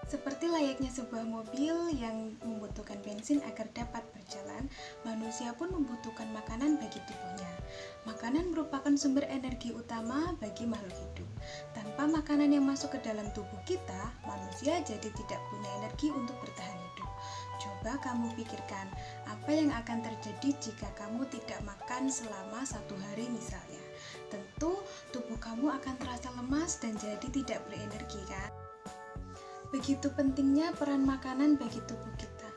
Seperti layaknya sebuah mobil yang membutuhkan bensin agar dapat berjalan, manusia pun membutuhkan makanan bagi tubuhnya. Makanan merupakan sumber energi utama bagi makhluk hidup. Tanpa makanan yang masuk ke dalam tubuh kita, manusia jadi tidak punya energi untuk bertahan hidup. Coba kamu pikirkan, apa yang akan terjadi jika kamu tidak makan selama 1 hari misalnya. Tentu tubuh kamu akan terasa lemas dan jadi tidak berenergi, kan? Begitu pentingnya peran makanan bagi tubuh kita.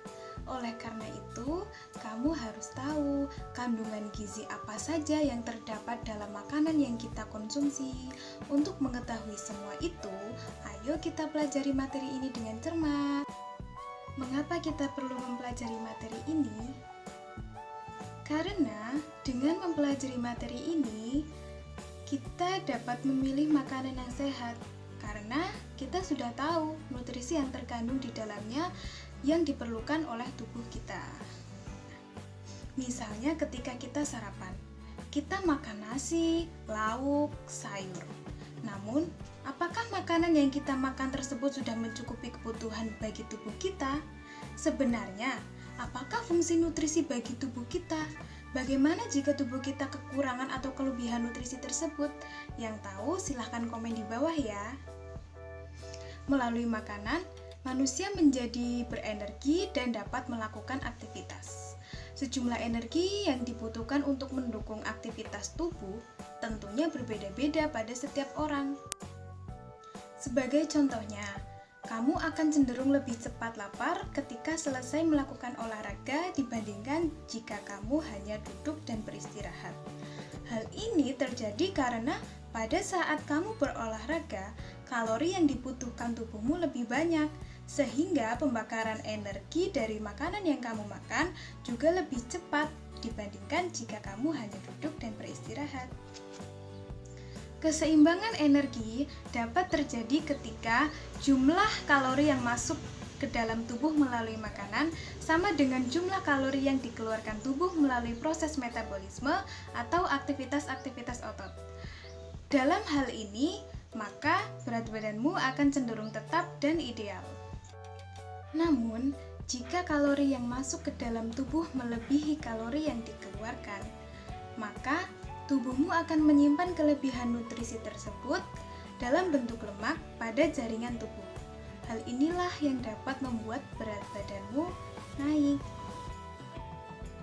Oleh karena itu, kamu harus tahu kandungan gizi apa saja yang terdapat dalam makanan yang kita konsumsi. Untuk mengetahui semua itu, ayo kita pelajari materi ini dengan cermat. Mengapa kita perlu mempelajari materi ini? Karena dengan mempelajari materi ini, kita dapat memilih makanan yang sehat. Karena kita sudah tahu nutrisi yang terkandung di dalamnya yang diperlukan oleh tubuh kita. Misalnya ketika kita sarapan, kita makan nasi, lauk, sayur. Namun, apakah makanan yang kita makan tersebut sudah mencukupi kebutuhan bagi tubuh kita? Sebenarnya, apakah fungsi nutrisi bagi tubuh kita? Bagaimana jika tubuh kita kekurangan atau kelebihan nutrisi tersebut? Yang tahu silahkan komen di bawah ya. Melalui makanan, manusia menjadi berenergi dan dapat melakukan aktivitas. Sejumlah energi yang dibutuhkan untuk mendukung aktivitas tubuh tentunya berbeda-beda pada setiap orang. Sebagai contohnya, kamu akan cenderung lebih cepat lapar ketika selesai melakukan olahraga dibandingkan jika kamu hanya duduk dan beristirahat. Hal ini terjadi karena pada saat kamu berolahraga, kalori yang dibutuhkan tubuhmu lebih banyak, sehingga pembakaran energi dari makanan yang kamu makan juga lebih cepat dibandingkan jika kamu hanya duduk dan beristirahat. Keseimbangan energi dapat terjadi ketika jumlah kalori yang masuk ke dalam tubuh melalui makanan sama dengan jumlah kalori yang dikeluarkan tubuh melalui proses metabolisme atau aktivitas-aktivitas otot. Dalam hal ini, maka berat badanmu akan cenderung tetap dan ideal. Namun, jika kalori yang masuk ke dalam tubuh melebihi kalori yang dikeluarkan, maka tubuhmu akan menyimpan kelebihan nutrisi tersebut dalam bentuk lemak pada jaringan tubuh. Hal inilah yang dapat membuat berat badanmu naik.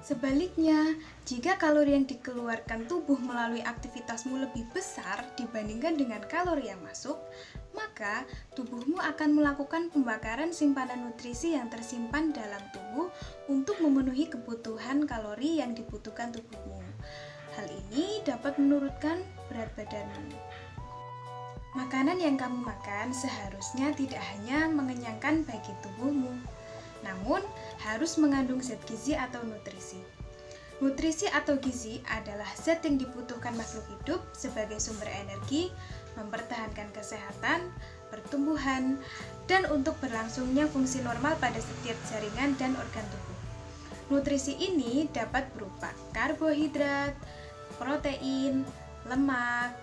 Sebaliknya, jika kalori yang dikeluarkan tubuh melalui aktivitasmu lebih besar dibandingkan dengan kalori yang masuk, maka tubuhmu akan melakukan pembakaran simpanan nutrisi yang tersimpan dalam tubuh untuk memenuhi kebutuhan kalori yang dibutuhkan tubuhmu. Hal ini dapat menurunkan berat badanmu. Makanan yang kamu makan seharusnya tidak hanya mengenyangkan bagi tubuhmu, namun harus mengandung zat gizi atau nutrisi. Nutrisi atau gizi adalah zat yang dibutuhkan makhluk hidup sebagai sumber energi, mempertahankan kesehatan, pertumbuhan, dan untuk berlangsungnya fungsi normal pada setiap jaringan dan organ tubuh. Nutrisi ini dapat berupa karbohidrat, protein, lemak,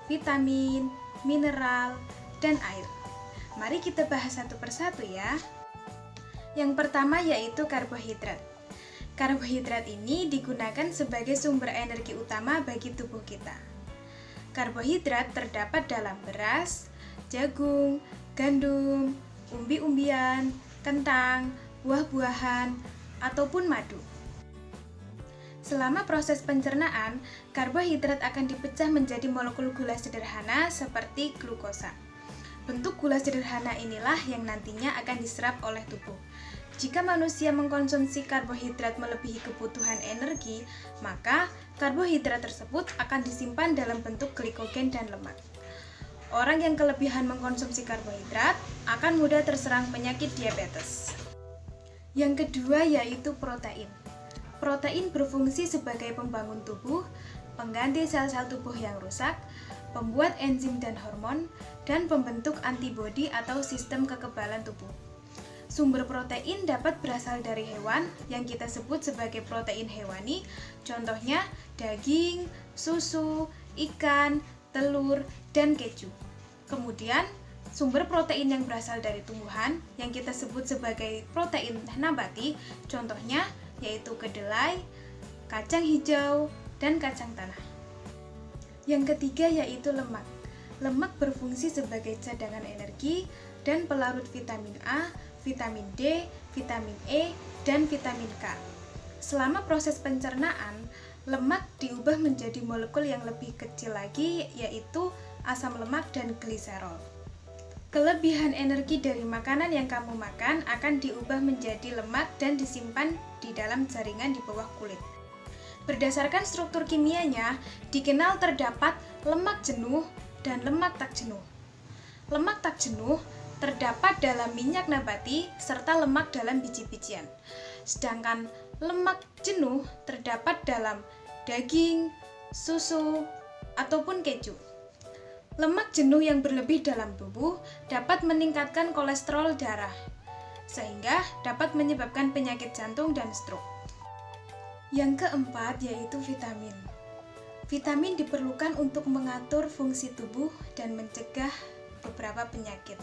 vitamin, mineral, dan air. Mari kita bahas satu persatu ya. Yang pertama yaitu karbohidrat. Karbohidrat ini digunakan sebagai sumber energi utama bagi tubuh kita. Karbohidrat terdapat dalam beras, jagung, gandum, umbi-umbian, kentang, buah-buahan, ataupun madu. Selama proses pencernaan, karbohidrat akan dipecah menjadi molekul gula sederhana seperti glukosa. Bentuk gula sederhana inilah yang nantinya akan diserap oleh tubuh. Jika manusia mengkonsumsi karbohidrat melebihi kebutuhan energi, maka karbohidrat tersebut akan disimpan dalam bentuk glikogen dan lemak. Orang yang kelebihan mengkonsumsi karbohidrat akan mudah terserang penyakit diabetes. Yang kedua yaitu protein. Protein berfungsi sebagai pembangun tubuh, pengganti sel-sel tubuh yang rusak, pembuat enzim dan hormon, dan pembentuk antibodi atau sistem kekebalan tubuh. Sumber protein dapat berasal dari hewan yang kita sebut sebagai protein hewani, contohnya daging, susu, ikan, telur, dan keju. Kemudian, Sumber protein yang berasal dari tumbuhan yang kita sebut sebagai protein nabati, contohnya yaitu kedelai, kacang hijau, dan kacang tanah. Yang ketiga yaitu lemak. Lemak berfungsi sebagai cadangan energi dan pelarut vitamin A, vitamin D, vitamin E, dan vitamin K. Selama proses pencernaan, lemak diubah menjadi molekul yang lebih kecil lagi, yaitu asam lemak dan gliserol. Kelebihan energi dari makanan yang kamu makan akan diubah menjadi lemak dan disimpan di dalam jaringan di bawah kulit. Berdasarkan struktur kimianya, dikenal terdapat lemak jenuh dan lemak tak jenuh. Lemak tak jenuh terdapat dalam minyak nabati serta lemak dalam biji-bijian. Sedangkan lemak jenuh terdapat dalam daging, susu, ataupun keju. Lemak jenuh yang berlebih dalam tubuh dapat meningkatkan kolesterol darah, sehingga dapat menyebabkan penyakit jantung dan stroke. Yang keempat yaitu vitamin. Vitamin diperlukan untuk mengatur fungsi tubuh dan mencegah beberapa penyakit.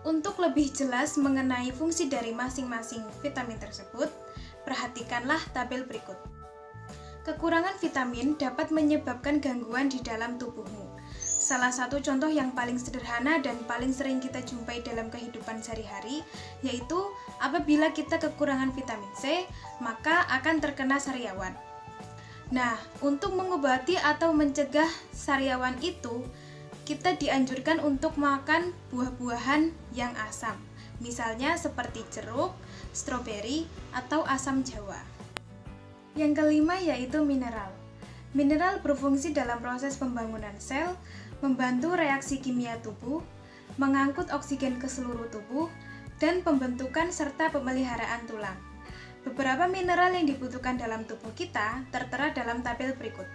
Untuk lebih jelas mengenai fungsi dari masing-masing vitamin tersebut, perhatikanlah tabel berikut. Kekurangan vitamin dapat menyebabkan gangguan di dalam tubuhmu. Salah satu contoh yang paling sederhana dan paling sering kita jumpai dalam kehidupan sehari-hari, yaitu apabila kita kekurangan vitamin C, maka akan terkena sariawan. Nah, untuk mengobati atau mencegah sariawan itu, kita dianjurkan untuk makan buah-buahan yang asam, misalnya seperti jeruk, stroberi, atau asam jawa. Yang kelima yaitu mineral. Mineral berfungsi dalam proses pembangunan sel, membantu reaksi kimia tubuh, mengangkut oksigen ke seluruh tubuh, dan pembentukan serta pemeliharaan tulang. Beberapa mineral yang dibutuhkan dalam tubuh kita tertera dalam tabel berikut.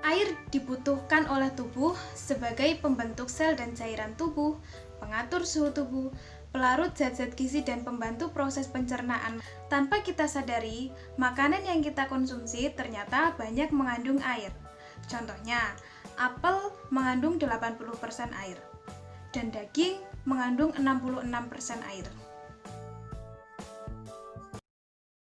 Air dibutuhkan oleh tubuh sebagai pembentuk sel dan cairan tubuh, pengatur suhu tubuh, pelarut zat-zat gizi, dan pembantu proses pencernaan. Tanpa kita sadari, makanan yang kita konsumsi ternyata banyak mengandung air. Contohnya, apel mengandung 80% air, dan daging mengandung 66% air.